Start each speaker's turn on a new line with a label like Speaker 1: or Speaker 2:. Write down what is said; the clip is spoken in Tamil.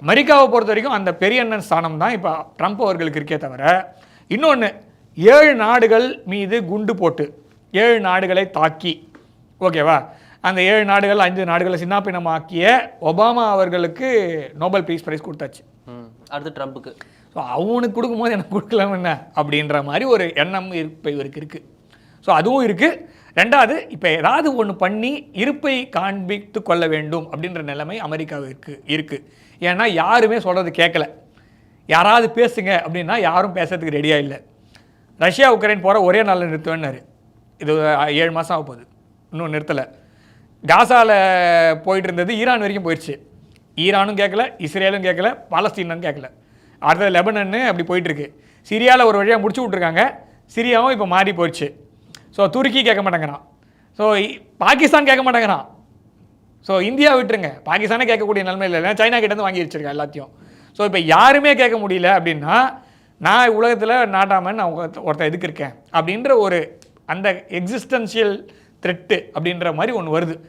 Speaker 1: அமெரிக்காவை பொறுத்த வரைக்கும் அந்த பெரிய அண்ணன் ஸ்தானம் தான் இப்போ ட்ரம்ப் அவர்களுக்கு இருக்கே தவிர, இன்னொன்று 7 நாடுகள் மீது குண்டு போட்டு 7 நாடுகளை தாக்கி, ஓகேவா, அந்த 7 நாடுகள் 5 நாடுகளை சின்னாப்பினமாக்கிய ஒபாமா அவர்களுக்கு நோபல் பீஸ் பிரைஸ் கொடுத்தாச்சு.
Speaker 2: அடுத்து ட்ரம்ப்புக்கு.
Speaker 1: ஸோ அவனுக்கு கொடுக்கும்போது எனக்கு கொடுக்கலாம் என்ன அப்படின்ற மாதிரி ஒரு எண்ணம் இப்போ இவருக்கு இருக்குது. ஸோ அதுவும் இருக்குது. ரெண்டாவது, இப்போ ஏதாவது ஒன்று பண்ணி இருப்பை காண்பித்து கொள்ள வேண்டும் அப்படின்ற நிலைமை அமெரிக்காவிற்கு இருக்குது. ஏன்னா யாருமே சொல்கிறது கேட்கல. யாராவது பேசுங்க அப்படின்னா யாரும் பேசுறதுக்கு ரெடியாக இல்லை. ரஷ்யா உக்ரைன் போகிற ஒரே நாளில் நிறுத்துவேன்னாரு. இது 7 மாதம் ஆக போகுது, இன்னும் நிறுத்தலை. காசாவில் போயிட்டு இருந்தது ஈரான் வரைக்கும் போயிடுச்சு. ஈரானும் கேட்கல, இஸ்ரேலும் கேட்கல, பாலஸ்தீனும் கேட்கல. அடுத்தது லெபனன்னு அப்படி போயிட்டுருக்கு. சிரியாவில் ஒரு வழியாக முடிச்சு விட்ருக்காங்க. சிரியாவும் இப்போ மாறி போயிடுச்சு. ஸோ துருக்கி கேட்க மாட்டேங்கிறான். ஸோ பாகிஸ்தான் கேட்க மாட்டேங்கிறான். ஸோ இந்தியா விட்டுருங்க, பாகிஸ்தானே கேட்கக்கூடிய நிலைமையில் இல்லை, சைனா கிட்டேருந்து வாங்கி வச்சிருக்கேன் எல்லாத்தையும். ஸோ இப்போ யாருமே கேட்க முடியல அப்படின்னா, நான் உலகத்தில் நாட்டாமன் நான் ஒருத்தர் எதுக்கு இருக்கேன் அப்படின்ற ஒரு அந்த எக்ஸிஸ்டன்ஷியல் த்ரெட்டு அப்படின்ற மாதிரி ஒன்று வருது.